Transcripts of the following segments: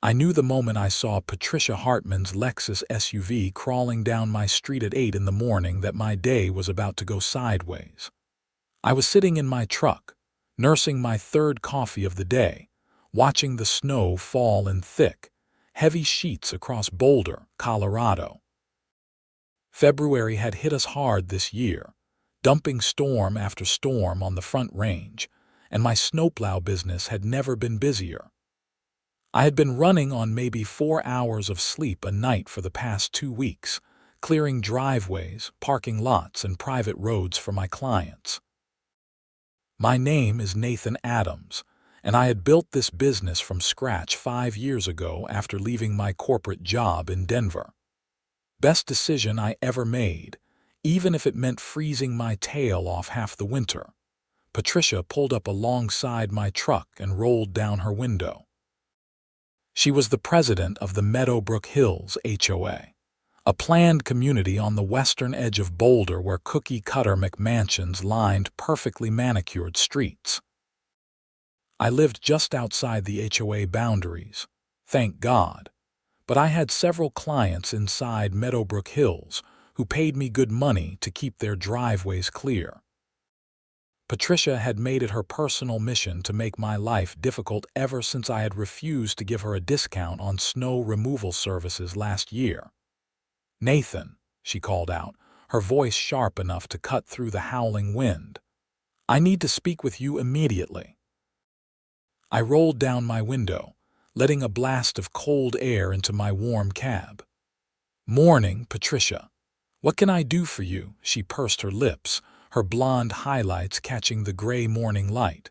I knew the moment I saw Patricia Hartman's Lexus SUV crawling down my street at 8 in the morning that my day was about to go sideways. I was sitting in my truck, nursing my third coffee of the day, watching the snow fall in thick, heavy sheets across Boulder, Colorado. February had hit us hard this year, dumping storm after storm on the Front Range, and my snowplow business had never been busier. I had been running on maybe 4 hours of sleep a night for the past 2 weeks, clearing driveways, parking lots, and private roads for my clients. My name is Nathan Adams, and I had built this business from scratch 5 years ago after leaving my corporate job in Denver. Best decision I ever made, even if it meant freezing my tail off half the winter. Patricia pulled up alongside my truck and rolled down her window. She was the president of the Meadowbrook Hills HOA, a planned community on the western edge of Boulder where cookie-cutter McMansions lined perfectly manicured streets. I lived just outside the HOA boundaries, thank God, but I had several clients inside Meadowbrook Hills who paid me good money to keep their driveways clear. Patricia had made it her personal mission to make my life difficult ever since I had refused to give her a discount on snow removal services last year. "Nathan," she called out, her voice sharp enough to cut through the howling wind. "I need to speak with you immediately." I rolled down my window, letting a blast of cold air into my warm cab. "Morning, Patricia. What can I do for you?" She pursed her lips, her blonde highlights catching the gray morning light.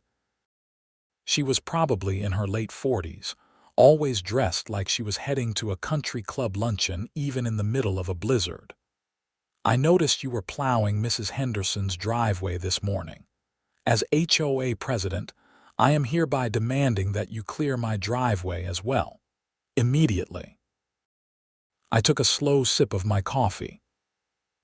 She was probably in her late 40s, always dressed like she was heading to a country club luncheon even in the middle of a blizzard. "I noticed you were plowing Mrs. Henderson's driveway this morning. As HOA president, I am hereby demanding that you clear my driveway as well. Immediately." I took a slow sip of my coffee.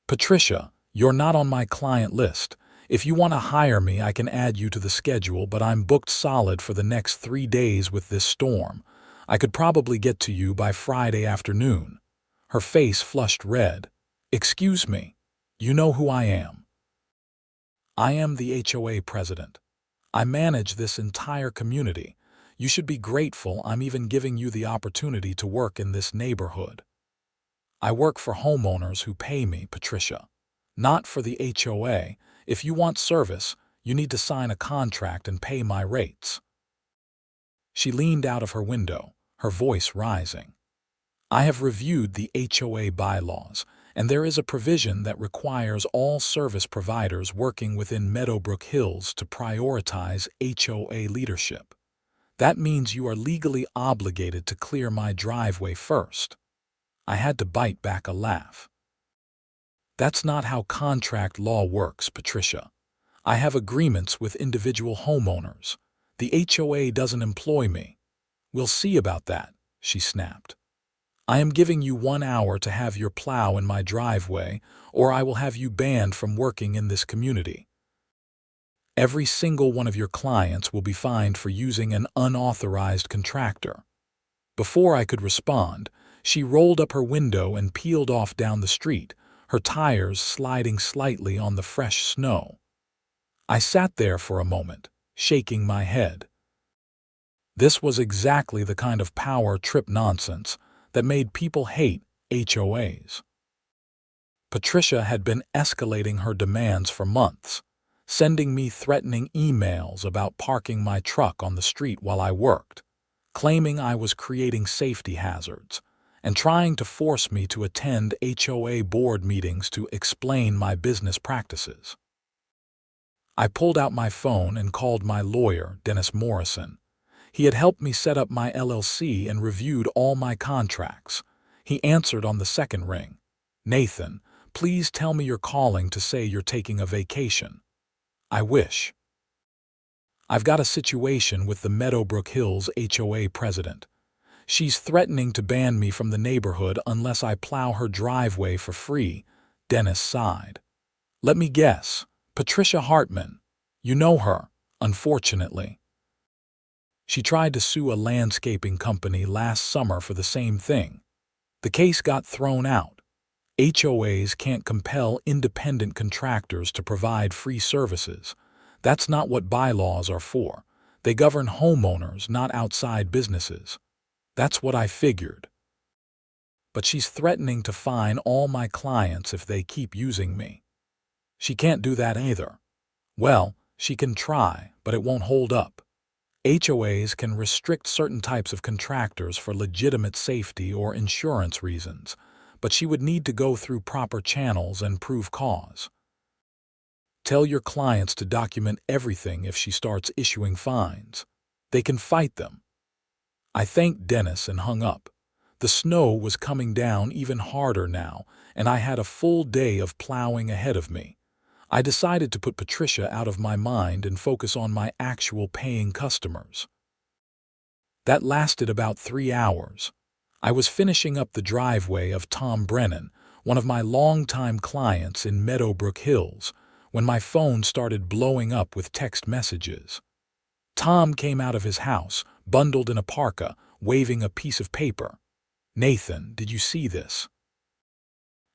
"Patricia, you're not on my client list. If you want to hire me, I can add you to the schedule, but I'm booked solid for the next 3 days with this storm. I could probably get to you by Friday afternoon." Her face flushed red. "Excuse me. You know who I am." "I am the HOA president. I manage this entire community. You should be grateful I'm even giving you the opportunity to work in this neighborhood." "I work for homeowners who pay me, Patricia. Not for the HOA. If you want service, you need to sign a contract and pay my rates." She leaned out of her window, her voice rising. "I have reviewed the HOA bylaws, and there is a provision that requires all service providers working within Meadowbrook Hills to prioritize HOA leadership. That means you are legally obligated to clear my driveway first." I had to bite back a laugh. "That's not how contract law works, Patricia. I have agreements with individual homeowners. The HOA doesn't employ me." "We'll see about that," she snapped. "I am giving you 1 hour to have your plow in my driveway, or I will have you banned from working in this community. Every single one of your clients will be fined for using an unauthorized contractor." Before I could respond, she rolled up her window and peeled off down the street, her tires sliding slightly on the fresh snow. I sat there for a moment, shaking my head. This was exactly the kind of power trip nonsense that made people hate HOAs. Patricia had been escalating her demands for months, sending me threatening emails about parking my truck on the street while I worked, claiming I was creating safety hazards, and trying to force me to attend HOA board meetings to explain my business practices. I pulled out my phone and called my lawyer, Dennis Morrison. He had helped me set up my LLC and reviewed all my contracts. He answered on the second ring. "Nathan, please tell me you're calling to say you're taking a vacation." "I wish." "I've got a situation with the Meadowbrook Hills HOA president. She's threatening to ban me from the neighborhood unless I plow her driveway for free." Dennis sighed. "Let me guess. Patricia Hartman. You know her, unfortunately." She tried to sue a landscaping company last summer for the same thing. The case got thrown out. HOAs can't compel independent contractors to provide free services. That's not what bylaws are for. They govern homeowners, not outside businesses. That's what I figured. But she's threatening to fine all my clients if they keep using me. She can't do that either. Well, she can try, but it won't hold up. HOAs can restrict certain types of contractors for legitimate safety or insurance reasons, but she would need to go through proper channels and prove cause. Tell your clients to document everything if she starts issuing fines. They can fight them. I thanked Dennis and hung up. The snow was coming down even harder now, and I had a full day of plowing ahead of me. I decided to put Patricia out of my mind and focus on my actual paying customers. That lasted about 3 hours. I was finishing up the driveway of Tom Brennan, one of my longtime clients in Meadowbrook Hills, when my phone started blowing up with text messages. Tom came out of his house, bundled in a parka, waving a piece of paper. "Nathan, did you see this?"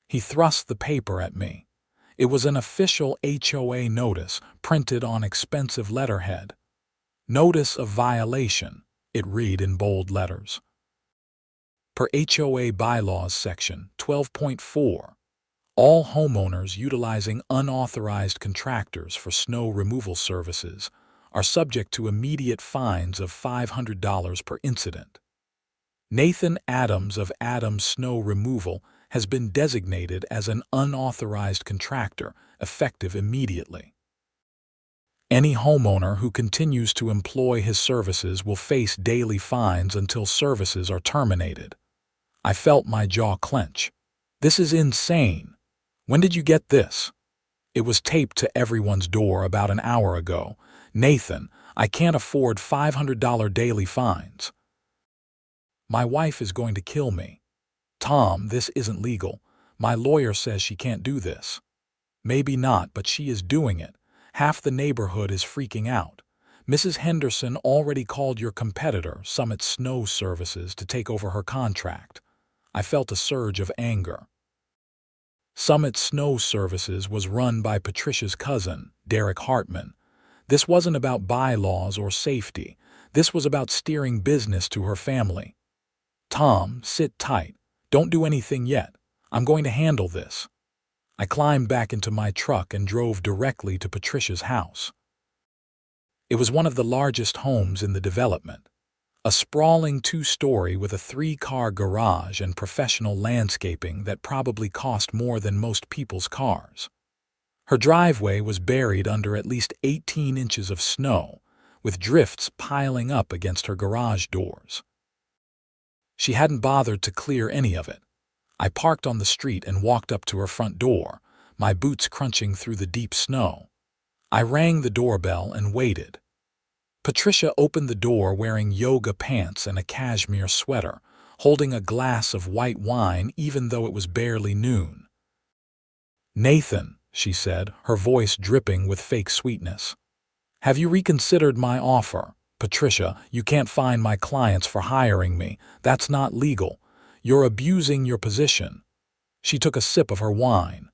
He thrust the paper at me. It was an official HOA notice printed on expensive letterhead. Notice of violation, it read in bold letters. Per HOA Bylaws Section 12.4, all homeowners utilizing unauthorized contractors for snow removal services are subject to immediate fines of $500 per incident. Nathan Adams of Adams Snow Removal has been designated as an unauthorized contractor, effective immediately. Any homeowner who continues to employ his services will face daily fines until services are terminated. I felt my jaw clench. This is insane. When did you get this? It was taped to everyone's door about an hour ago. Nathan, I can't afford $500 daily fines. My wife is going to kill me. Tom, this isn't legal. My lawyer says she can't do this. Maybe not, but she is doing it. Half the neighborhood is freaking out. Mrs. Henderson already called your competitor, Summit Snow Services, to take over her contract. I felt a surge of anger. Summit Snow Services was run by Patricia's cousin, Derek Hartman. This wasn't about bylaws or safety. This was about steering business to her family. Tom, sit tight. Don't do anything yet. I'm going to handle this. I climbed back into my truck and drove directly to Patricia's house. It was one of the largest homes in the development. A sprawling 2-story with a 3-car garage and professional landscaping that probably cost more than most people's cars. Her driveway was buried under at least 18 inches of snow, with drifts piling up against her garage doors. She hadn't bothered to clear any of it. I parked on the street and walked up to her front door, my boots crunching through the deep snow. I rang the doorbell and waited. Patricia opened the door wearing yoga pants and a cashmere sweater, holding a glass of white wine even though it was barely noon. "Nathan," she said, her voice dripping with fake sweetness. "Have you reconsidered my offer? Patricia, you can't fine my clients for hiring me. That's not legal. You're abusing your position." She took a sip of her wine.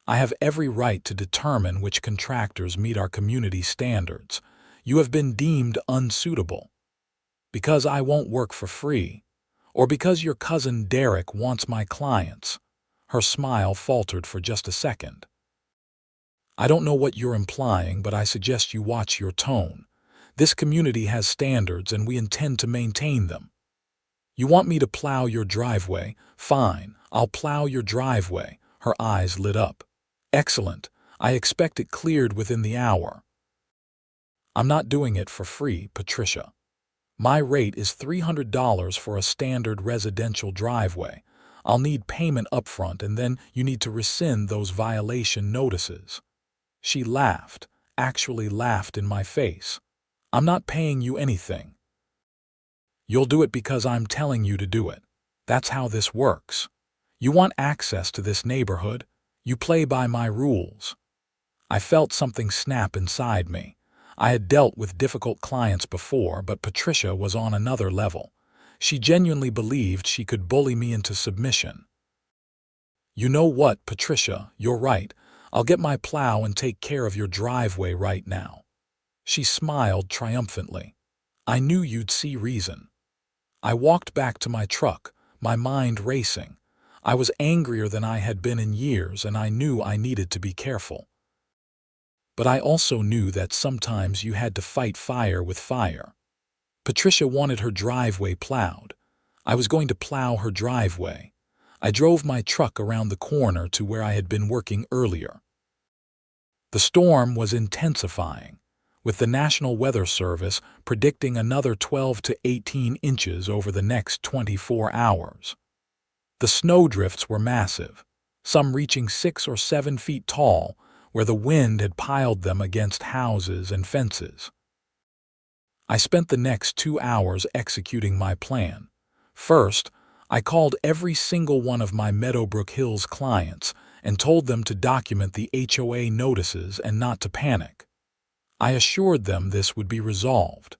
"I have every right to determine which contractors meet our community standards. You have been deemed unsuitable. Because I won't work for free, or because your cousin Derek wants my clients." Her smile faltered for just a second. "I don't know what you're implying, but I suggest you watch your tone. This community has standards and we intend to maintain them. You want me to plow your driveway? Fine, I'll plow your driveway." Her eyes lit up. "Excellent. I expect it cleared within the hour." "I'm not doing it for free, Patricia. My rate is $300 for a standard residential driveway. I'll need payment upfront and then you need to rescind those violation notices." She laughed, actually laughed in my face. "I'm not paying you anything. You'll do it because I'm telling you to do it. That's how this works. You want access to this neighborhood? You play by my rules." I felt something snap inside me. I had dealt with difficult clients before, but Patricia was on another level. She genuinely believed she could bully me into submission. "You know what, Patricia, you're right. I'll get my plow and take care of your driveway right now." She smiled triumphantly. "I knew you'd see reason." I walked back to my truck, my mind racing. I was angrier than I had been in years, and I knew I needed to be careful. But I also knew that sometimes you had to fight fire with fire. Patricia wanted her driveway plowed. I was going to plow her driveway. I drove my truck around the corner to where I had been working earlier. The storm was intensifying, with the National Weather Service predicting another 12 to 18 inches over the next 24 hours. The snowdrifts were massive, some reaching 6 or 7 feet tall, where the wind had piled them against houses and fences. I spent the next 2 hours executing my plan. First, I called every single one of my Meadowbrook Hills clients and told them to document the HOA notices and not to panic. I assured them this would be resolved.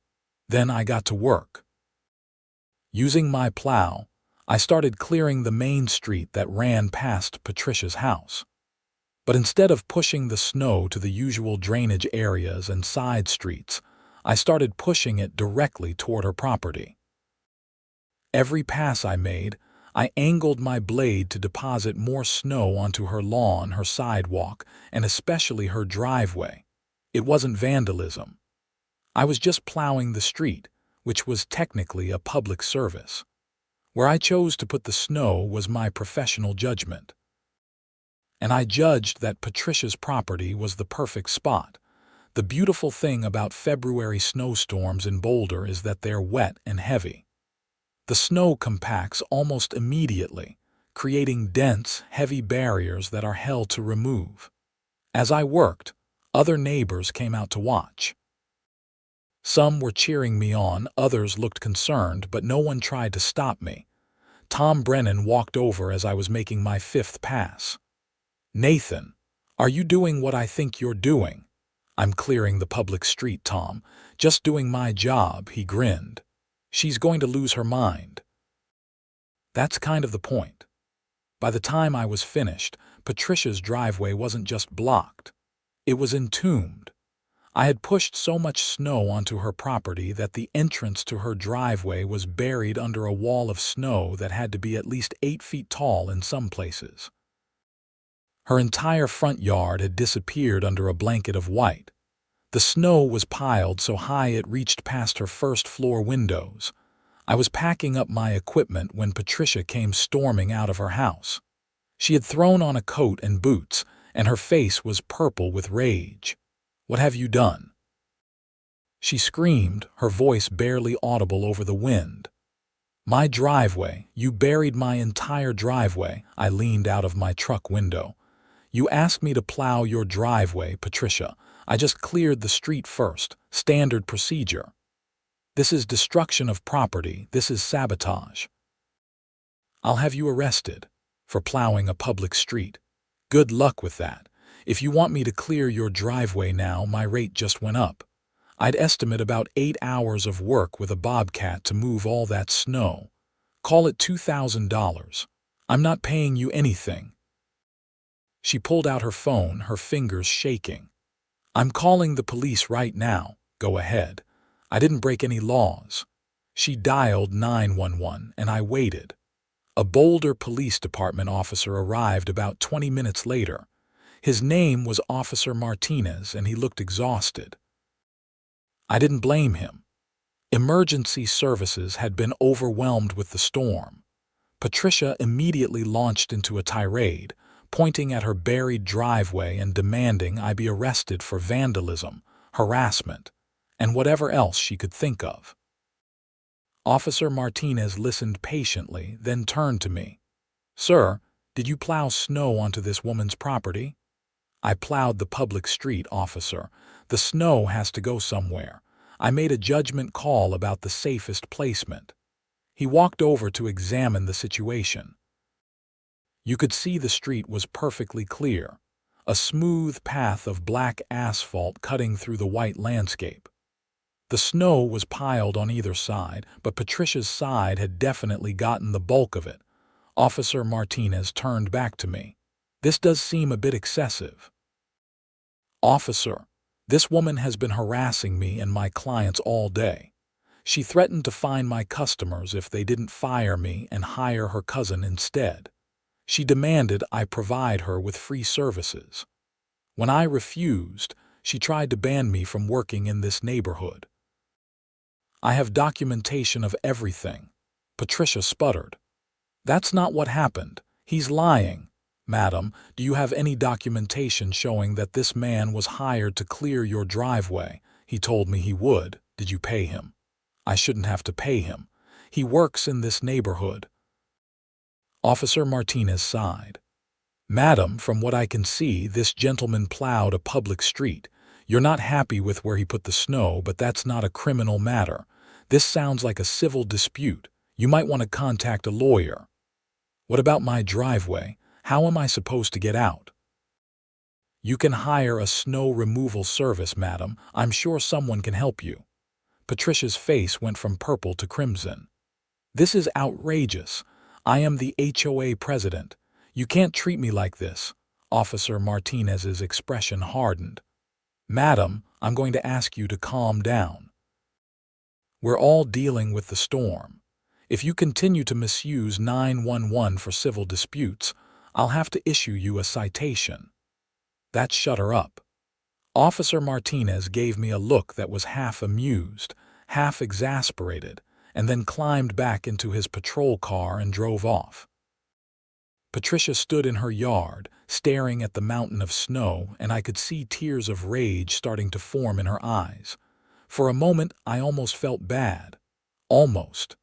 Then I got to work. Using my plow, I started clearing the main street that ran past Patricia's house. But instead of pushing the snow to the usual drainage areas and side streets, I started pushing it directly toward her property. Every pass I made, I angled my blade to deposit more snow onto her lawn, her sidewalk, and especially her driveway. It wasn't vandalism. I was just plowing the street, which was technically a public service. Where I chose to put the snow was my professional judgment. And I judged that Patricia's property was the perfect spot. The beautiful thing about February snowstorms in Boulder is that they're wet and heavy. The snow compacts almost immediately, creating dense, heavy barriers that are hell to remove. As I worked, other neighbors came out to watch. Some were cheering me on, others looked concerned, but no one tried to stop me. Tom Brennan walked over as I was making my 5th pass. "Nathan, are you doing what I think you're doing?" "I'm clearing the public street, Tom. Just doing my job," he grinned. "She's going to lose her mind." That's kind of the point. By the time I was finished, Patricia's driveway wasn't just blocked. It was entombed. I had pushed so much snow onto her property that the entrance to her driveway was buried under a wall of snow that had to be at least 8 feet tall in some places. Her entire front yard had disappeared under a blanket of white. The snow was piled so high it reached past her first-floor windows. I was packing up my equipment when Patricia came storming out of her house. She had thrown on a coat and boots, and her face was purple with rage. "What have you done?" she screamed, her voice barely audible over the wind. "My driveway. You buried my entire driveway." I leaned out of my truck window. "You asked me to plow your driveway, Patricia. I just cleared the street first. Standard procedure. This is destruction of property. This is sabotage. I'll have you arrested for plowing a public street. Good luck with that. If you want me to clear your driveway now, my rate just went up. I'd estimate about 8 hours of work with a bobcat to move all that snow. Call it $2,000. I'm not paying you anything." She pulled out her phone, her fingers shaking. "I'm calling the police right now." "Go ahead. I didn't break any laws." She dialed 911, and I waited. A Boulder Police Department officer arrived about 20 minutes later. His name was Officer Martinez, and he looked exhausted. I didn't blame him. Emergency services had been overwhelmed with the storm. Patricia immediately launched into a tirade, pointing at her buried driveway and demanding I be arrested for vandalism, harassment, and whatever else she could think of. Officer Martinez listened patiently, then turned to me. "Sir, did you plow snow onto this woman's property?" "I plowed the public street, officer. The snow has to go somewhere. I made a judgment call about the safest placement." He walked over to examine the situation. You could see the street was perfectly clear. a smooth path of black asphalt cutting through the white landscape. The snow was piled on either side, but Patricia's side had definitely gotten the bulk of it. Officer Martinez turned back to me. "This does seem a bit excessive." "Officer, this woman has been harassing me and my clients all day. She threatened to fine my customers if they didn't fire me and hire her cousin instead. She demanded I provide her with free services. When I refused, she tried to ban me from working in this neighborhood. I have documentation of everything." Patricia sputtered. "That's not what happened. He's lying." "Madam, do you have any documentation showing that this man was hired to clear your driveway? He told me he would. Did you pay him?" "I shouldn't have to pay him. He works in this neighborhood." Officer Martinez sighed. "Madam, from what I can see, this gentleman plowed a public street. You're not happy with where he put the snow, but that's not a criminal matter. This sounds like a civil dispute. You might want to contact a lawyer." "What about my driveway? How am I supposed to get out?" "You can hire a snow removal service, madam. I'm sure someone can help you." Patricia's face went from purple to crimson. "This is outrageous. I am the HOA president. You can't treat me like this." Officer Martinez's expression hardened. "Madam, I'm going to ask you to calm down. We're all dealing with the storm. If you continue to misuse 911 for civil disputes, I'll have to issue you a citation." That shut her up. Officer Martinez gave me a look that was half amused, half exasperated, and then climbed back into his patrol car and drove off. Patricia stood in her yard, staring at the mountain of snow, and I could see tears of rage starting to form in her eyes. For a moment, I almost felt bad. Almost.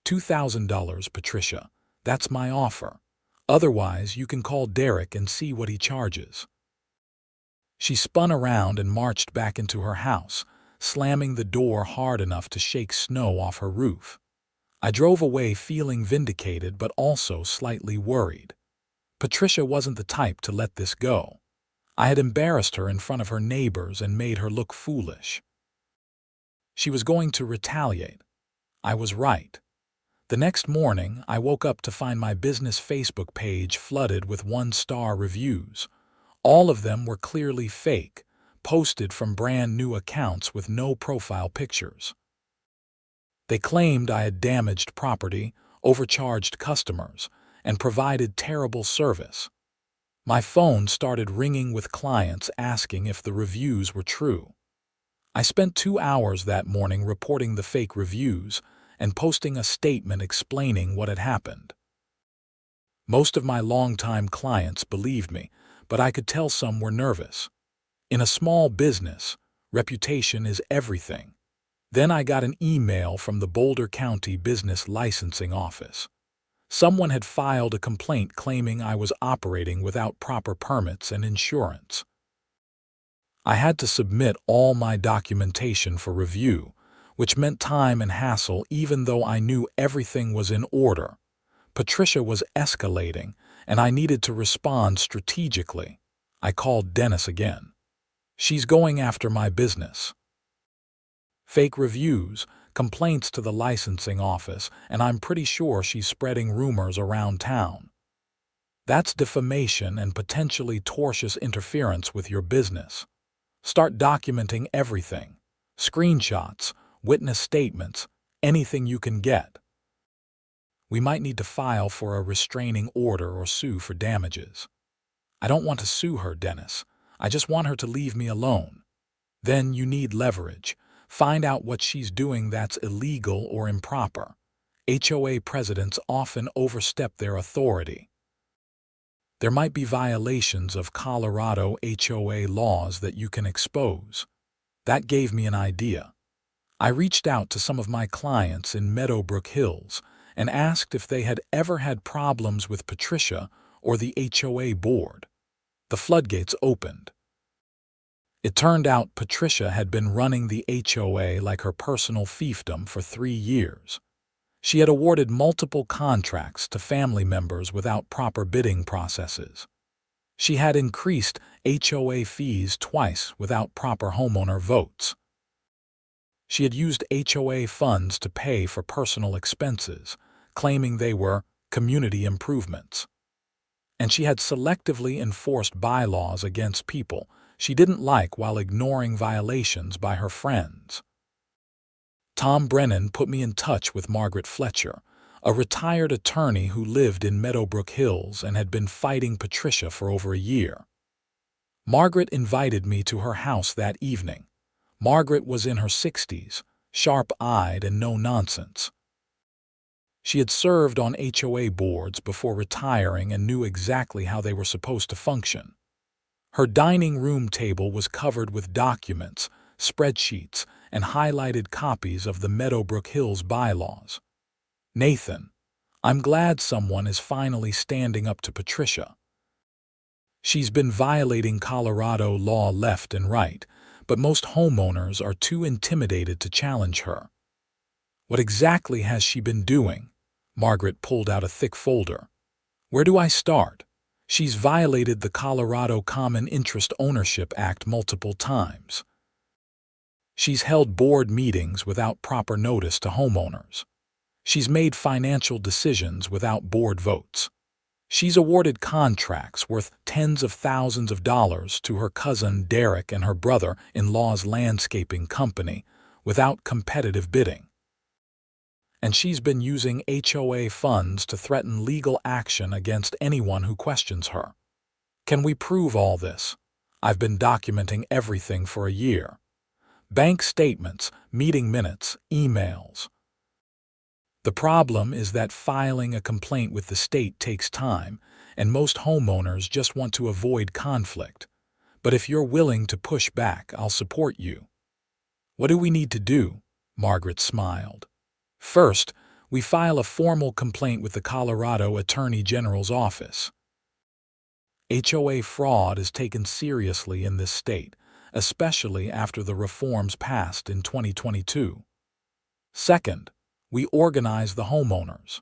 $2,000, Patricia. That's my offer. Otherwise, you can call Derek and see what he charges." She spun around and marched back into her house, slamming the door hard enough to shake snow off her roof. I drove away feeling vindicated but also slightly worried. Patricia wasn't the type to let this go. I had embarrassed her in front of her neighbors and made her look foolish. She was going to retaliate. I was right. The next morning, I woke up to find my business Facebook page flooded with one-star reviews. All of them were clearly fake, posted from brand new accounts with no profile pictures. They claimed I had damaged property, overcharged customers, and provided terrible service. My phone started ringing with clients asking if the reviews were true. I spent 2 hours that morning reporting the fake reviews and posting a statement explaining what had happened. Most of my longtime clients believed me, but I could tell some were nervous. In a small business, reputation is everything. Then I got an email from the Boulder County Business Licensing Office. Someone had filed a complaint claiming I was operating without proper permits and insurance. I had to submit all my documentation for review, which meant time and hassle even though I knew everything was in order. Patricia was escalating, and I needed to respond strategically. I called Dennis again. "She's going after my business. Fake reviews, complaints to the licensing office, and I'm pretty sure she's spreading rumors around town. That's defamation and potentially tortious interference with your business. Start documenting everything. Screenshots, witness statements, anything you can get. We might need to file for a restraining order or sue for damages." "I don't want to sue her, Dennis. I just want her to leave me alone." "Then you need leverage. Find out what she's doing that's illegal or improper. HOA presidents often overstep their authority. There might be violations of Colorado HOA laws that you can expose." That gave me an idea. I reached out to some of my clients in Meadowbrook Hills and asked if they had ever had problems with Patricia or the HOA board. The floodgates opened. It turned out Patricia had been running the HOA like her personal fiefdom for 3 years. She had awarded multiple contracts to family members without proper bidding processes. She had increased HOA fees twice without proper homeowner votes. She had used HOA funds to pay for personal expenses, claiming they were community improvements. And she had selectively enforced bylaws against people she didn't like while ignoring violations by her friends. Tom Brennan put me in touch with Margaret Fletcher, a retired attorney who lived in Meadowbrook Hills and had been fighting Patricia for over a year. Margaret invited me to her house that evening. Margaret was in her 60s, sharp-eyed and no-nonsense. She had served on HOA boards before retiring and knew exactly how they were supposed to function. Her dining room table was covered with documents, spreadsheets, and highlighted copies of the Meadowbrook Hills bylaws. "Nathan, I'm glad someone is finally standing up to Patricia. She's been violating Colorado law left and right, but most homeowners are too intimidated to challenge her." "What exactly has she been doing?" Margaret pulled out a thick folder. "Where do I start? She's violated the Colorado Common Interest Ownership Act multiple times. She's held board meetings without proper notice to homeowners. She's made financial decisions without board votes. She's awarded contracts worth tens of thousands of dollars to her cousin Derek and her brother-in-law's landscaping company without competitive bidding. And she's been using HOA funds to threaten legal action against anyone who questions her. Can we prove all this? I've been documenting everything for a year. Bank statements, meeting minutes, emails. The problem is that filing a complaint with the state takes time, and most homeowners just want to avoid conflict. But if you're willing to push back, I'll support you." "What do we need to do?" Margaret smiled. "First, we file a formal complaint with the Colorado Attorney General's office. HOA fraud is taken seriously in this state, especially after the reforms passed in 2022. Second, we organize the homeowners.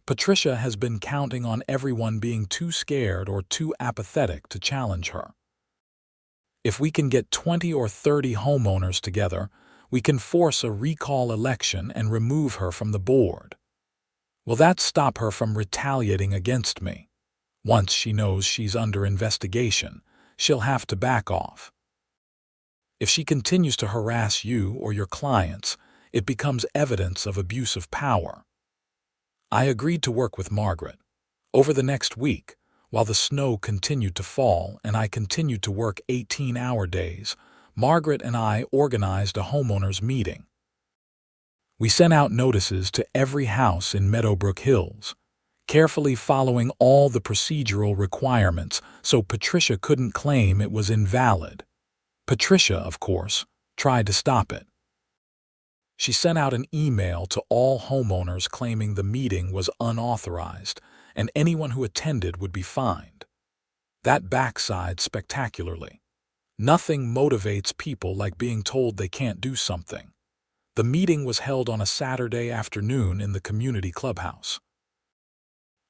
Patricia has been counting on everyone being too scared or too apathetic to challenge her. If we can get 20 or 30 homeowners together, we can force a recall election and remove her from the board. Will that stop her from retaliating against me? Once she knows she's under investigation, she'll have to back off. If she continues to harass you or your clients, it becomes evidence of abuse of power." I agreed to work with Margaret. Over the next week, while the snow continued to fall and I continued to work 18-hour days, Margaret and I organized a homeowners meeting. We sent out notices to every house in Meadowbrook Hills, carefully following all the procedural requirements so Patricia couldn't claim it was invalid. Patricia, of course, tried to stop it. She sent out an email to all homeowners claiming the meeting was unauthorized and anyone who attended would be fined. That backfired spectacularly. Nothing motivates people like being told they can't do something. The meeting was held on a Saturday afternoon in the community clubhouse.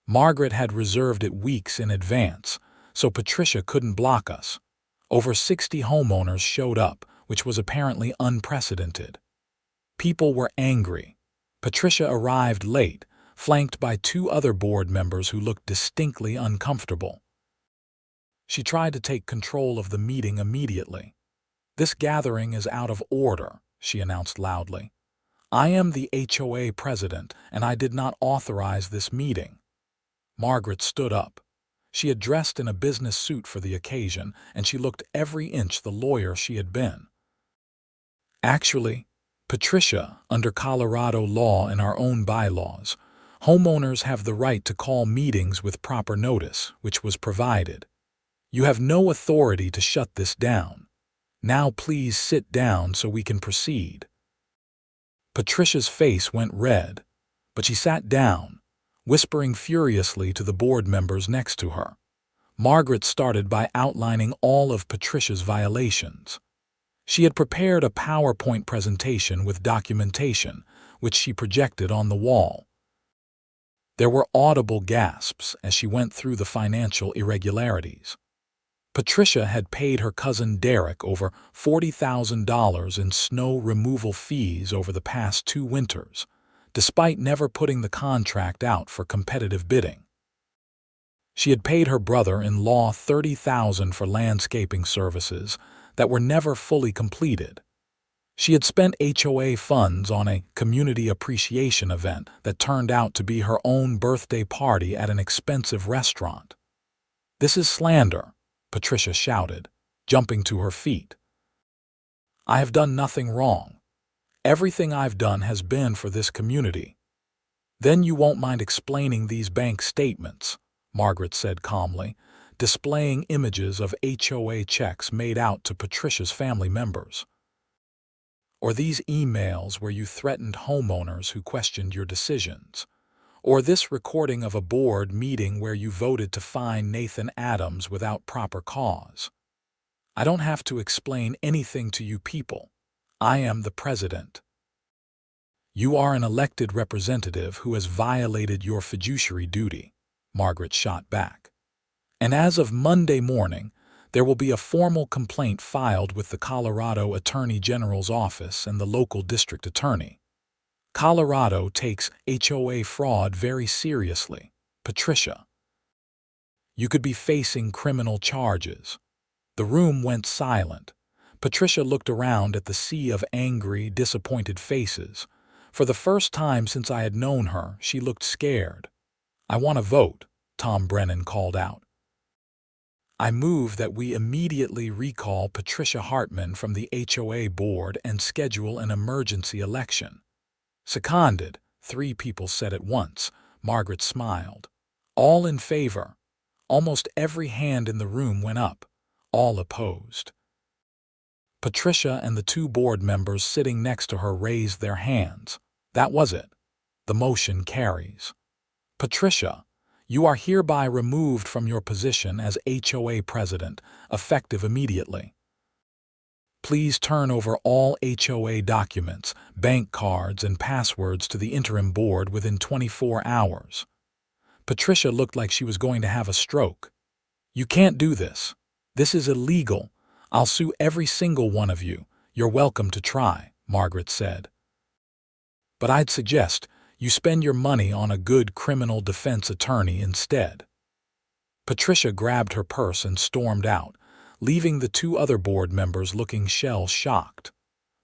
Margaret had reserved it weeks in advance, so Patricia couldn't block us. Over 60 homeowners showed up, which was apparently unprecedented. People were angry. Patricia arrived late, flanked by 2 other board members who looked distinctly uncomfortable. She tried to take control of the meeting immediately. "This gathering is out of order," she announced loudly. "I am the HOA president, and I did not authorize this meeting." Margaret stood up. She had dressed in a business suit for the occasion, and she looked every inch the lawyer she had been. "Actually, Patricia, under Colorado law and our own bylaws, homeowners have the right to call meetings with proper notice, which was provided. You have no authority to shut this down. Now please sit down so we can proceed." Patricia's face went red, but she sat down, whispering furiously to the board members next to her. Margaret started by outlining all of Patricia's violations. She had prepared a PowerPoint presentation with documentation, which she projected on the wall. There were audible gasps as she went through the financial irregularities. Patricia had paid her cousin Derek over $40,000 in snow removal fees over the past 2 winters, despite never putting the contract out for competitive bidding. She had paid her brother-in-law $30,000 for landscaping services that were never fully completed. She had spent HOA funds on a community appreciation event that turned out to be her own birthday party at an expensive restaurant. "This is slander," Patricia shouted, jumping to her feet. "I have done nothing wrong. Everything I've done has been for this community." "Then you won't mind explaining these bank statements," Margaret said calmly, displaying images of HOA checks made out to Patricia's family members. "Or these emails where you threatened homeowners who questioned your decisions. Or this recording of a board meeting where you voted to fine Nathan Adams without proper cause. I don't have to explain anything to you people. I am the president. You are an elected representative who has violated your fiduciary duty," Margaret shot back. "And as of Monday morning, there will be a formal complaint filed with the Colorado Attorney General's office and the local district attorney. Colorado takes HOA fraud very seriously, Patricia. You could be facing criminal charges." The room went silent. Patricia looked around at the sea of angry, disappointed faces. For the first time since I had known her, she looked scared. "I want to vote," Tom Brennan called out. "I move that we immediately recall Patricia Hartman from the HOA board and schedule an emergency election." "Seconded," 3 people said at once. Margaret smiled. "All in favor." Almost every hand in the room went up. All opposed. Patricia and the 2 board members sitting next to her raised their hands. That was it. The motion carries. "Patricia, you are hereby removed from your position as HOA president, effective immediately. Please turn over all HOA documents, bank cards, and passwords to the interim board within 24 hours. Patricia looked like she was going to have a stroke. "You can't do this. This is illegal. I'll sue every single one of you. You're welcome to try," Margaret said. "But I'd suggest you spend your money on a good criminal defense attorney instead." Patricia grabbed her purse and stormed out, leaving the 2 other board members looking shell-shocked.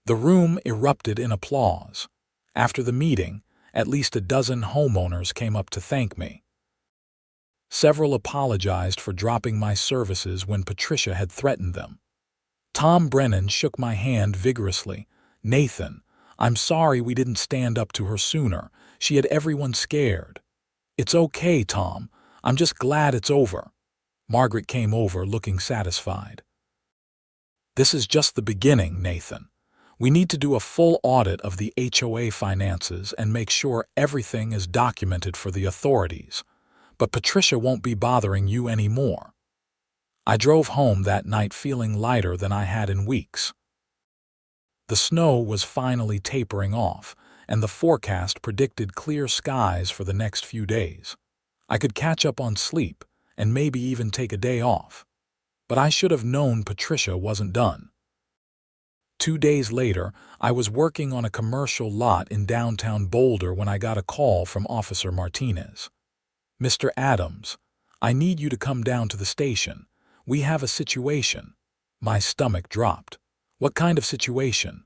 The room erupted in applause. After the meeting, at least a dozen homeowners came up to thank me. Several apologized for dropping my services when Patricia had threatened them. Tom Brennan shook my hand vigorously. "Nathan, I'm sorry we didn't stand up to her sooner. She had everyone scared." "It's okay, Tom. I'm just glad it's over." Margaret came over looking satisfied. "This is just the beginning, Nathan. We need to do a full audit of the HOA finances and make sure everything is documented for the authorities. But Patricia won't be bothering you anymore." I drove home that night feeling lighter than I had in weeks. The snow was finally tapering off, and the forecast predicted clear skies for the next few days. I could catch up on sleep and maybe even take a day off. But I should have known Patricia wasn't done. 2 days later, I was working on a commercial lot in downtown Boulder when I got a call from Officer Martinez. "Mr. Adams, I need you to come down to the station. We have a situation." My stomach dropped. "What kind of situation?"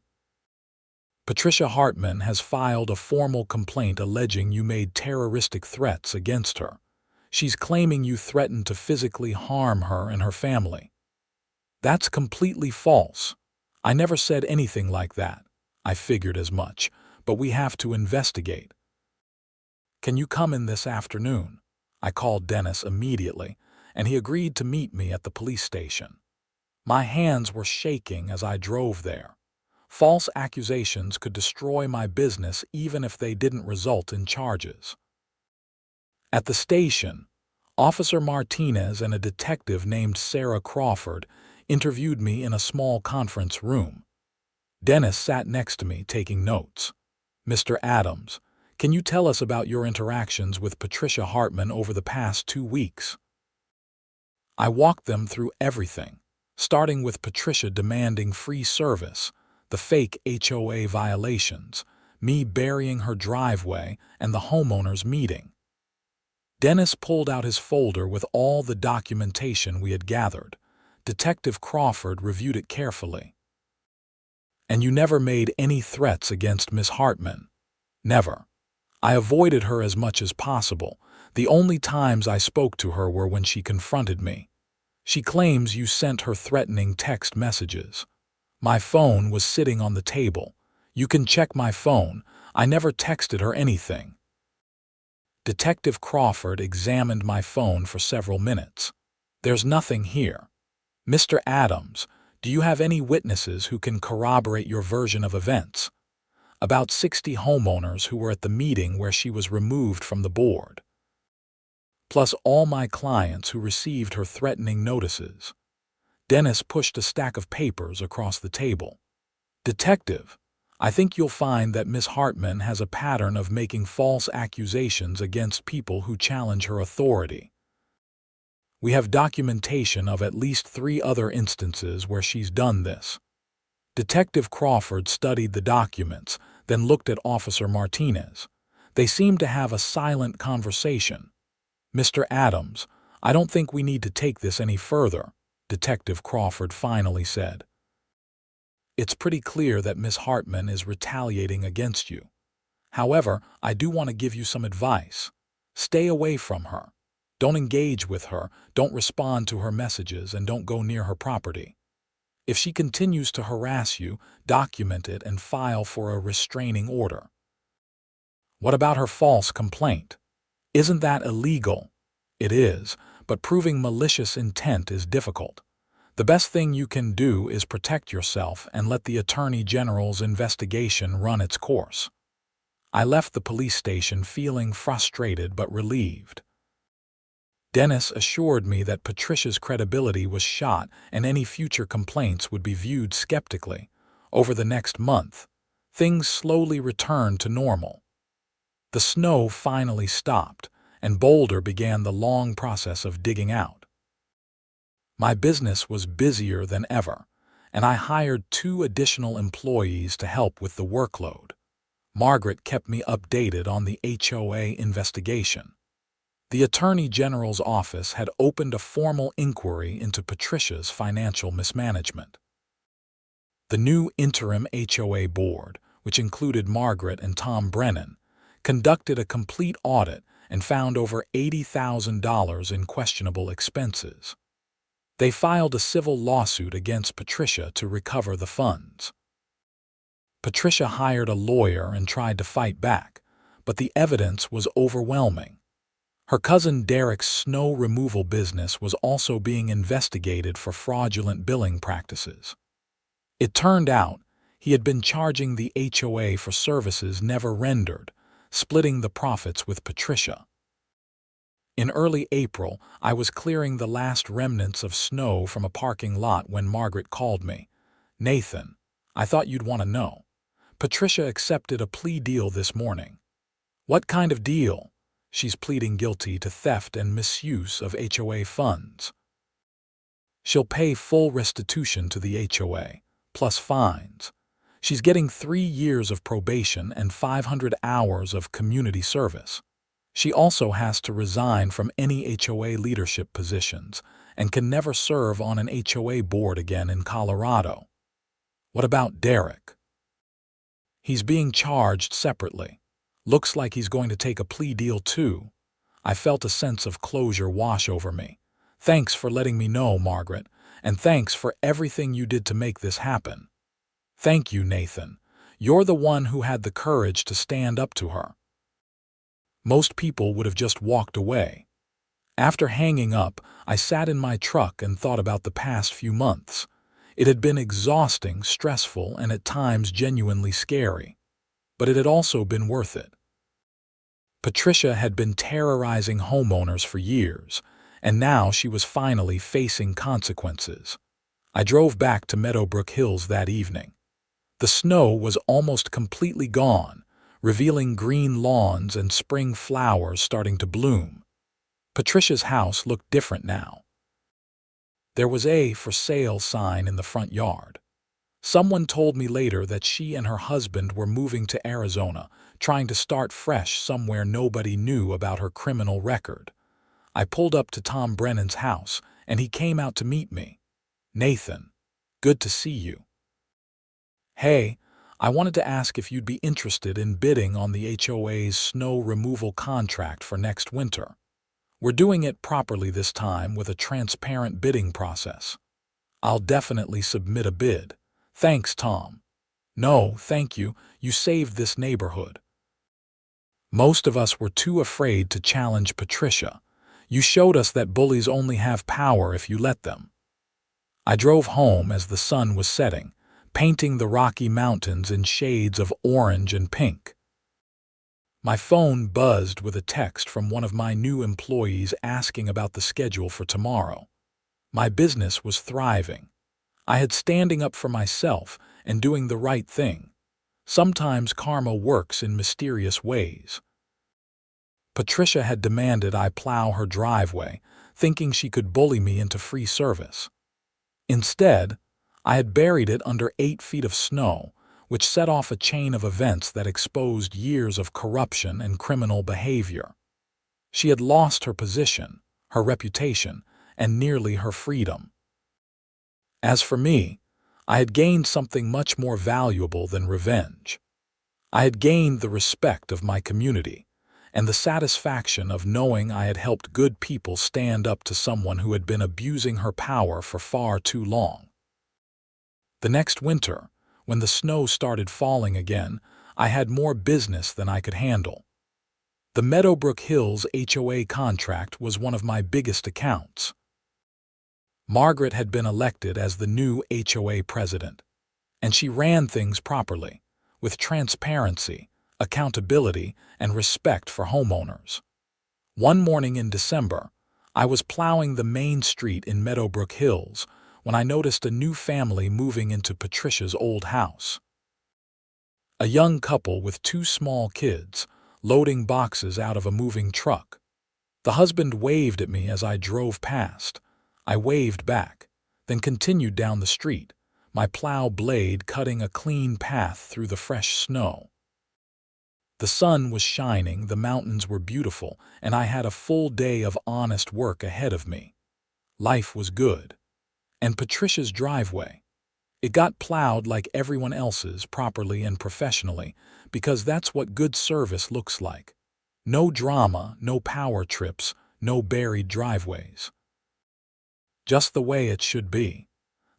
"Patricia Hartman has filed a formal complaint alleging you made terroristic threats against her. She's claiming you threatened to physically harm her and her family." "That's completely false. I never said anything like that." I figured as much, but we have to investigate. "Can you come in this afternoon?" I called Dennis immediately, and he agreed to meet me at the police station. My hands were shaking as I drove there. False accusations could destroy my business even if they didn't result in charges. At the station, Officer Martinez and a detective named Sarah Crawford interviewed me in a small conference room. Dennis sat next to me taking notes. "Mr. Adams, can you tell us about your interactions with Patricia Hartman over the past 2 weeks?" I walked them through everything, starting with Patricia demanding free service, the fake HOA violations, me burying her driveway, and the homeowners meeting. Dennis pulled out his folder with all the documentation we had gathered. Detective Crawford reviewed it carefully. "And you never made any threats against Miss Hartman?" "Never. I avoided her as much as possible. The only times I spoke to her were when she confronted me. She claims you sent her threatening text messages. My phone was sitting on the table. You can check my phone. I never texted her anything." Detective Crawford examined my phone for several minutes. "There's nothing here. Mr. Adams, do you have any witnesses who can corroborate your version of events?" "About 60 homeowners who were at the meeting where she was removed from the board, plus all my clients who received her threatening notices." Dennis pushed a stack of papers across the table. "Detective, I think you'll find that Miss Hartman has a pattern of making false accusations against people who challenge her authority. We have documentation of at least 3 other instances where she's done this." Detective Crawford studied the documents, then looked at Officer Martinez. They seemed to have a silent conversation. "Mr. Adams, I don't think we need to take this any further," Detective Crawford finally said. "It's pretty clear that Miss Hartman is retaliating against you. However, I do want to give you some advice. Stay away from her. Don't engage with her, don't respond to her messages, and don't go near her property. If she continues to harass you, document it and file for a restraining order." "What about her false complaint? Isn't that illegal?" "It is, but proving malicious intent is difficult. The best thing you can do is protect yourself and let the Attorney General's investigation run its course." I left the police station feeling frustrated but relieved. Dennis assured me that Patricia's credibility was shot and any future complaints would be viewed skeptically. Over the next month, things slowly returned to normal. The snow finally stopped, and Boulder began the long process of digging out. My business was busier than ever, and I hired 2 additional employees to help with the workload. Margaret kept me updated on the HOA investigation. The Attorney General's office had opened a formal inquiry into Patricia's financial mismanagement. The new interim HOA board, which included Margaret and Tom Brennan, conducted a complete audit and found over $80,000 in questionable expenses. They filed a civil lawsuit against Patricia to recover the funds. Patricia hired a lawyer and tried to fight back, but the evidence was overwhelming. Her cousin Derek's snow removal business was also being investigated for fraudulent billing practices. It turned out he had been charging the HOA for services never rendered, splitting the profits with Patricia. In early April, I was clearing the last remnants of snow from a parking lot when Margaret called me. "Nathan, I thought you'd want to know. Patricia accepted a plea deal this morning." "What kind of deal?" "She's pleading guilty to theft and misuse of HOA funds. She'll pay full restitution to the HOA, plus fines. She's getting 3 years of probation and 500 hours of community service. She also has to resign from any HOA leadership positions and can never serve on an HOA board again in Colorado." "What about Derek?" "He's being charged separately. Looks like he's going to take a plea deal too." I felt a sense of closure wash over me. "Thanks for letting me know, Margaret, and thanks for everything you did to make this happen." "Thank you, Nathan. You're the one who had the courage to stand up to her. Most people would have just walked away." After hanging up, I sat in my truck and thought about the past few months. It had been exhausting, stressful, and at times genuinely scary. But it had also been worth it. Patricia had been terrorizing homeowners for years, and now she was finally facing consequences. I drove back to Meadowbrook Hills that evening. The snow was almost completely gone, revealing green lawns and spring flowers starting to bloom. Patricia's house looked different now. There was a "for sale" sign in the front yard. Someone told me later that she and her husband were moving to Arizona, trying to start fresh somewhere nobody knew about her criminal record. I pulled up to Tom Brennan's house, and he came out to meet me. "Nathan, good to see you. Hey, I wanted to ask if you'd be interested in bidding on the HOA's snow removal contract for next winter. We're doing it properly this time with a transparent bidding process. I'll definitely submit a bid. Thanks, Tom." "No, thank you. You saved this neighborhood." Most of us were too afraid to challenge Patricia. "You showed us that bullies only have power if you let them." I drove home as the sun was setting, painting the Rocky Mountains in shades of orange and pink. My phone buzzed with a text from one of my new employees asking about the schedule for tomorrow. My business was thriving. I had standing up for myself and doing the right thing. Sometimes karma works in mysterious ways. Patricia had demanded I plow her driveway, thinking she could bully me into free service. Instead, I had buried it under 8 feet of snow, which set off a chain of events that exposed years of corruption and criminal behavior. She had lost her position, her reputation, and nearly her freedom. As for me, I had gained something much more valuable than revenge. I had gained the respect of my community and the satisfaction of knowing I had helped good people stand up to someone who had been abusing her power for far too long. The next winter, when the snow started falling again, I had more business than I could handle. The Meadowbrook Hills HOA contract was one of my biggest accounts. Margaret had been elected as the new HOA president, and she ran things properly, with transparency, accountability, and respect for homeowners. One morning in December, I was plowing the main street in Meadowbrook Hills when I noticed a new family moving into Patricia's old house. A young couple with 2 small kids, loading boxes out of a moving truck. The husband waved at me as I drove past. I waved back, then continued down the street, my plow blade cutting a clean path through the fresh snow. The sun was shining, the mountains were beautiful, and I had a full day of honest work ahead of me. Life was good. And Patricia's driveway. It got plowed like everyone else's, properly and professionally, because that's what good service looks like. No drama, no power trips, no buried driveways. Just the way it should be.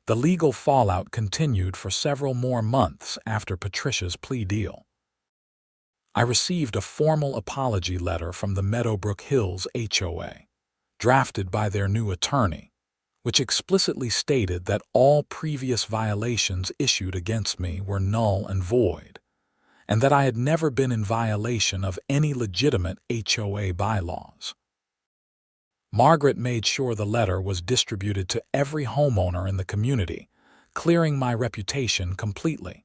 The legal fallout continued for several more months after Patricia's plea deal. I received a formal apology letter from the Meadowbrook Hills HOA, drafted by their new attorney, which explicitly stated that all previous violations issued against me were null and void, and that I had never been in violation of any legitimate HOA bylaws. Margaret made sure the letter was distributed to every homeowner in the community, clearing my reputation completely.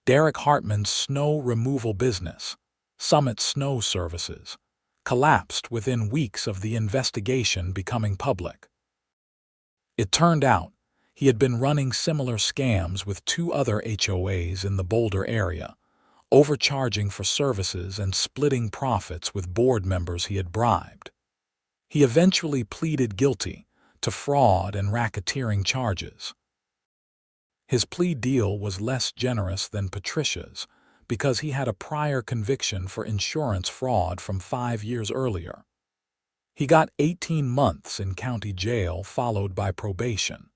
Derek Hartman's snow removal business, Summit Snow Services, collapsed within weeks of the investigation becoming public. It turned out he had been running similar scams with 2 other HOAs in the Boulder area, overcharging for services and splitting profits with board members he had bribed. He eventually pleaded guilty to fraud and racketeering charges. His plea deal was less generous than Patricia's because he had a prior conviction for insurance fraud from 5 years earlier. He got 18 months in county jail followed by probation.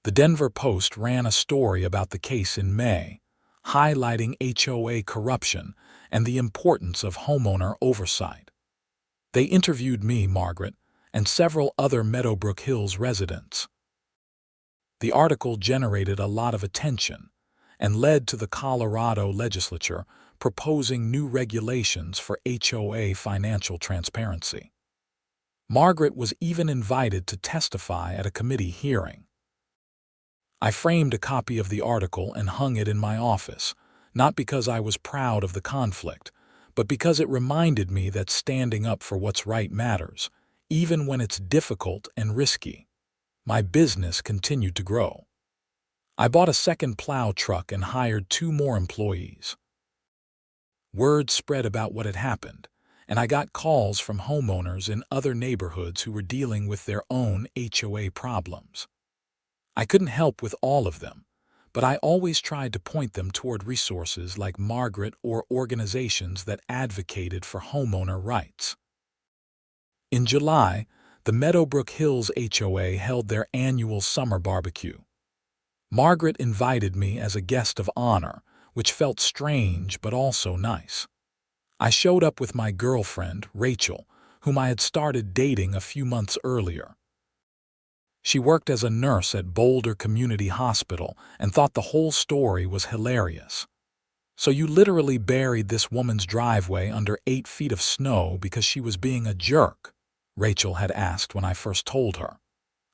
The Denver Post ran a story about the case in May, highlighting HOA corruption and the importance of homeowner oversight. They interviewed me, Margaret, and several other Meadowbrook Hills residents. The article generated a lot of attention and led to the Colorado legislature proposing new regulations for HOA financial transparency. Margaret was even invited to testify at a committee hearing. I framed a copy of the article and hung it in my office, not because I was proud of the conflict, but because it reminded me that standing up for what's right matters, even when it's difficult and risky. my business continued to grow. I bought a second plow truck and hired 2 more employees. Word spread about what had happened, and I got calls from homeowners in other neighborhoods who were dealing with their own HOA problems. I couldn't help with all of them, but I always tried to point them toward resources like Margaret or organizations that advocated for homeowner rights. In July, the Meadowbrook Hills HOA held their annual summer barbecue. Margaret invited me as a guest of honor, which felt strange but also nice. I showed up with my girlfriend, Rachel, whom I had started dating a few months earlier. She worked as a nurse at Boulder Community Hospital and thought the whole story was hilarious. "So you literally buried this woman's driveway under 8 feet of snow because she was being a jerk?" Rachel had asked when I first told her.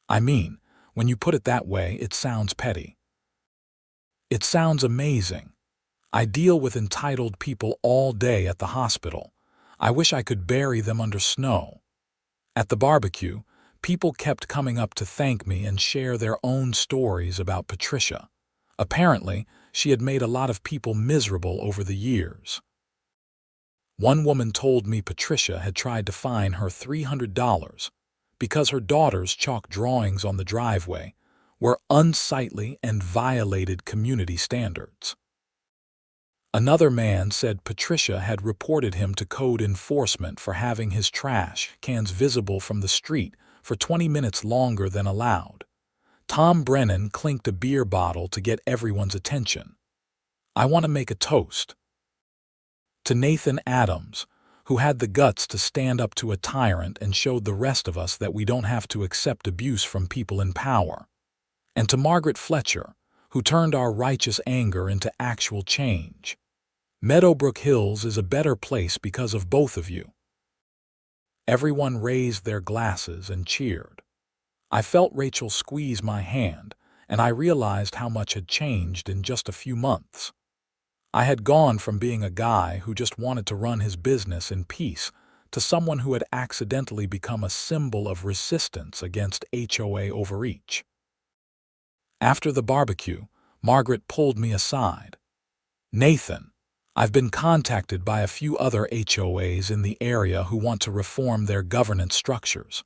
"I mean, when you put it that way, it sounds petty." "It sounds amazing. I deal with entitled people all day at the hospital. I wish I could bury them under snow." At the barbecue, people kept coming up to thank me and share their own stories about Patricia. Apparently, she had made a lot of people miserable over the years. One woman told me Patricia had tried to fine her $300 because her daughter's chalk drawings on the driveway were unsightly and violated community standards. Another man said Patricia had reported him to code enforcement for having his trash cans visible from the street for 20 minutes longer than allowed. Tom Brennan clinked a beer bottle to get everyone's attention. I want to make a toast to Nathan Adams, who had the guts to stand up to a tyrant and showed the rest of us that we don't have to accept abuse from people in power. And to Margaret Fletcher, who turned our righteous anger into actual change. Meadowbrook Hills is a better place because of both of you. Everyone raised their glasses and cheered. I felt Rachel squeeze my hand, and I realized how much had changed in just a few months. I had gone from being a guy who just wanted to run his business in peace to someone who had accidentally become a symbol of resistance against HOA overreach. After the barbecue, Margaret pulled me aside. "Nathan, I've been contacted by a few other HOAs in the area who want to reform their governance structures.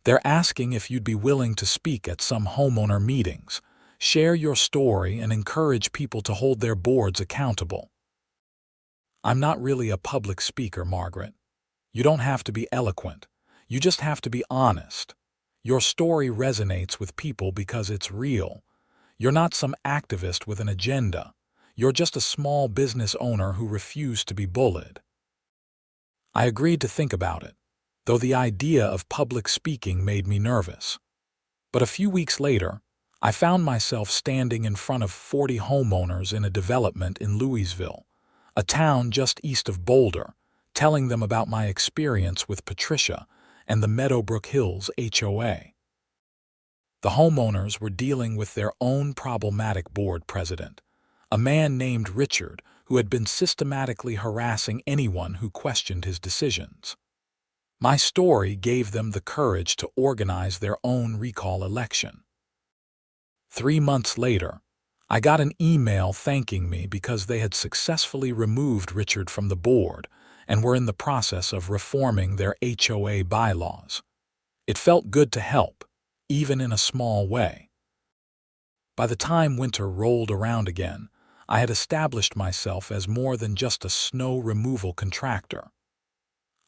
They're asking if you'd be willing to speak at some homeowner meetings, share your story, and encourage people to hold their boards accountable." "I'm not really a public speaker, Margaret. You don't have to be eloquent. You just have to be honest. Your story resonates with people because it's real. You're not some activist with an agenda. You're just a small business owner who refused to be bullied." I agreed to think about it, though the idea of public speaking made me nervous. But a few weeks later, I found myself standing in front of 40 homeowners in a development in Louisville, a town just east of Boulder, telling them about my experience with Patricia and the Meadowbrook Hills HOA. The homeowners were dealing with their own problematic board president, a man named Richard who had been systematically harassing anyone who questioned his decisions. My story gave them the courage to organize their own recall election. 3 months later, I got an email thanking me because they had successfully removed Richard from the board and were in the process of reforming their HOA bylaws. It felt good to help, even in a small way. By the time winter rolled around again, I had established myself as more than just a snow removal contractor.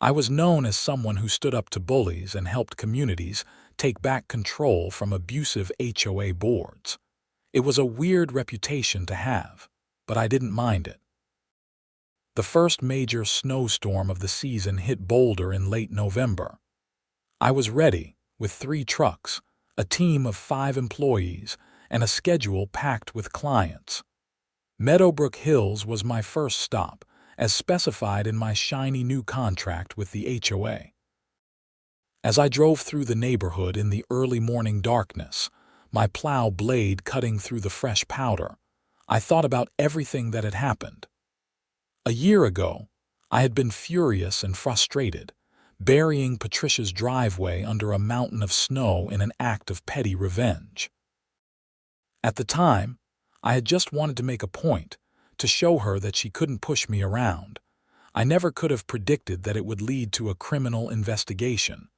I was known as someone who stood up to bullies and helped communities take back control from abusive HOA boards. It was a weird reputation to have, but I didn't mind it. The first major snowstorm of the season hit Boulder in late November. I was ready, with 3 trucks, a team of 5 employees, and a schedule packed with clients. Meadowbrook Hills was my first stop, as specified in my shiny new contract with the HOA. As I drove through the neighborhood in the early morning darkness, my plow blade cutting through the fresh powder, I thought about everything that had happened. A year ago, I had been furious and frustrated, burying Patricia's driveway under a mountain of snow in an act of petty revenge. At the time, I had just wanted to make a point, to show her that she couldn't push me around. I never could have predicted that it would lead to a criminal investigation,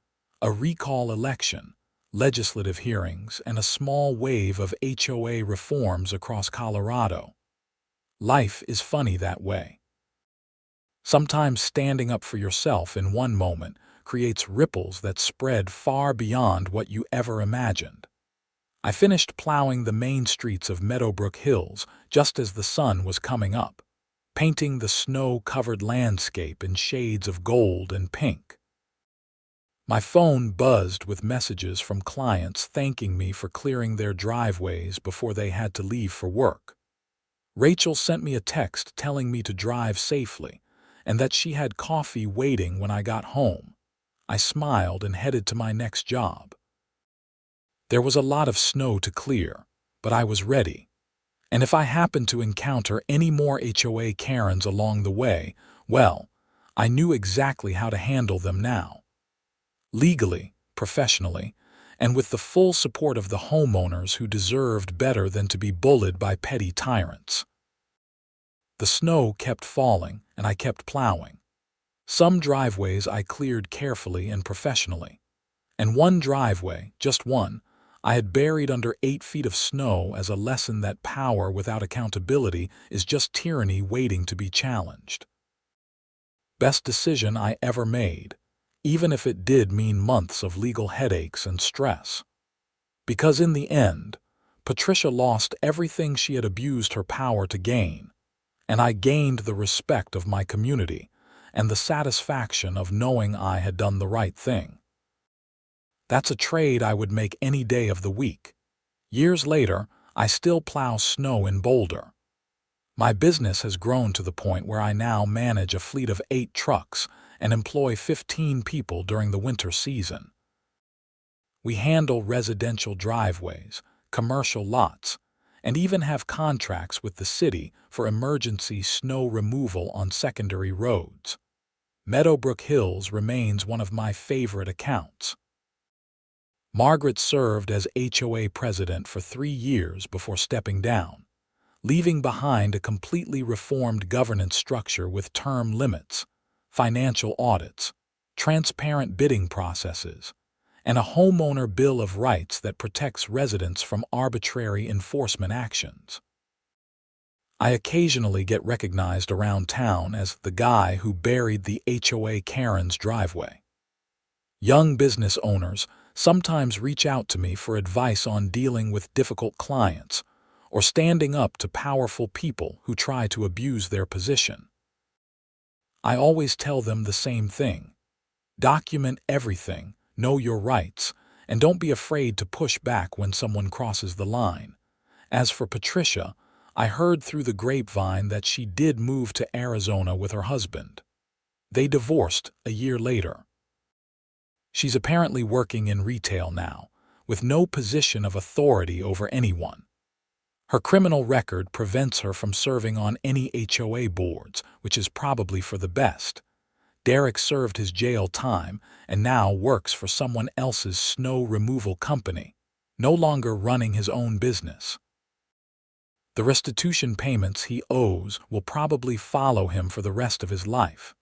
a recall election, legislative hearings, and a small wave of HOA reforms across Colorado. Life is funny that way. Sometimes standing up for yourself in one moment creates ripples that spread far beyond what you ever imagined. I finished plowing the main streets of Meadowbrook Hills just as the sun was coming up, painting the snow-covered landscape in shades of gold and pink. My phone buzzed with messages from clients thanking me for clearing their driveways before they had to leave for work. Rachel sent me a text telling me to drive safely and that she had coffee waiting when I got home. I smiled and headed to my next job. There was a lot of snow to clear, but I was ready. And if I happened to encounter any more HOA Karens along the way, well, I knew exactly how to handle them now. Legally, professionally, and with the full support of the homeowners who deserved better than to be bullied by petty tyrants. The snow kept falling, and I kept plowing. Some driveways I cleared carefully and professionally. And one driveway, just one, I had buried under 8 feet of snow as a lesson that power without accountability is just tyranny waiting to be challenged. Best decision I ever made, even if it did mean months of legal headaches and stress. Because in the end, Patricia lost everything she had abused her power to gain, and I gained the respect of my community and the satisfaction of knowing I had done the right thing. That's a trade I would make any day of the week. Years later, I still plow snow in Boulder. My business has grown to the point where I now manage a fleet of 8 trucks and employ 15 people during the winter season. We handle residential driveways, commercial lots, and even have contracts with the city for emergency snow removal on secondary roads. Meadowbrook Hills remains one of my favorite accounts. Margaret served as HOA president for 3 years before stepping down, leaving behind a completely reformed governance structure with term limits, financial audits, transparent bidding processes, and a homeowner bill of rights that protects residents from arbitrary enforcement actions. I occasionally get recognized around town as the guy who buried the HOA Karen's driveway. Young business owners sometimes reach out to me for advice on dealing with difficult clients or standing up to powerful people who try to abuse their position. I always tell them the same thing. Document everything, know your rights, and don't be afraid to push back when someone crosses the line. As for Patricia, I heard through the grapevine that she did move to Arizona with her husband. They divorced a year later. She's apparently working in retail now, with no position of authority over anyone. Her criminal record prevents her from serving on any HOA boards, which is probably for the best. Derek served his jail time and now works for someone else's snow removal company, no longer running his own business. The restitution payments he owes will probably follow him for the rest of his life.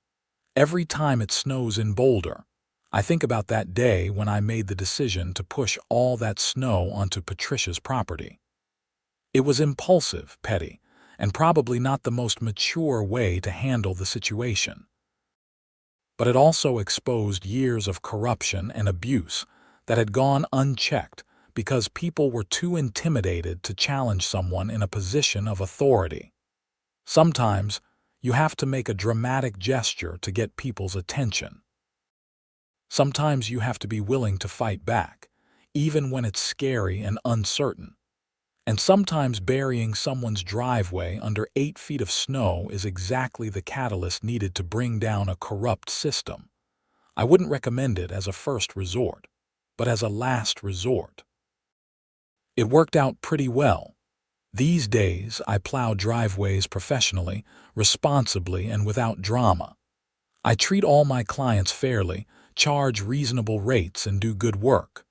Every time it snows in Boulder, I think about that day when I made the decision to push all that snow onto Patricia's property. It was impulsive, petty, and probably not the most mature way to handle the situation. But it also exposed years of corruption and abuse that had gone unchecked because people were too intimidated to challenge someone in a position of authority. Sometimes, you have to make a dramatic gesture to get people's attention. Sometimes you have to be willing to fight back, even when it's scary and uncertain. And sometimes burying someone's driveway under 8 feet of snow is exactly the catalyst needed to bring down a corrupt system. I wouldn't recommend it as a first resort, but as a last resort. It worked out pretty well. These days, I plow driveways professionally, responsibly, and without drama. I treat all my clients fairly, charge reasonable rates, and do good work.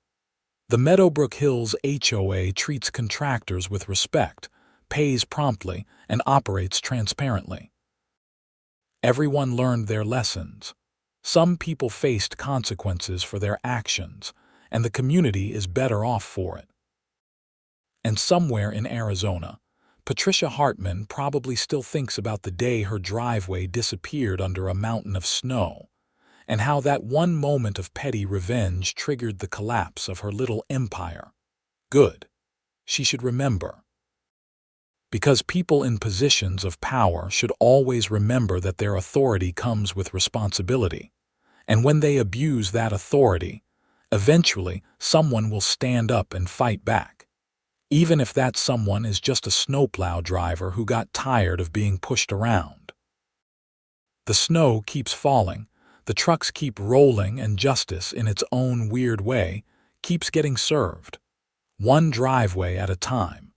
The Meadowbrook Hills HOA treats contractors with respect, pays promptly, and operates transparently. Everyone learned their lessons. Some people faced consequences for their actions, and the community is better off for it. And somewhere in Arizona, Patricia Hartman probably still thinks about the day her driveway disappeared under a mountain of snow, and how that one moment of petty revenge triggered the collapse of her little empire. Good. She should remember. Because people in positions of power should always remember that their authority comes with responsibility, and when they abuse that authority, eventually someone will stand up and fight back. Even if that someone is just a snowplow driver who got tired of being pushed around. The snow keeps falling, the trucks keep rolling, and justice, in its own weird way, keeps getting served. One driveway at a time.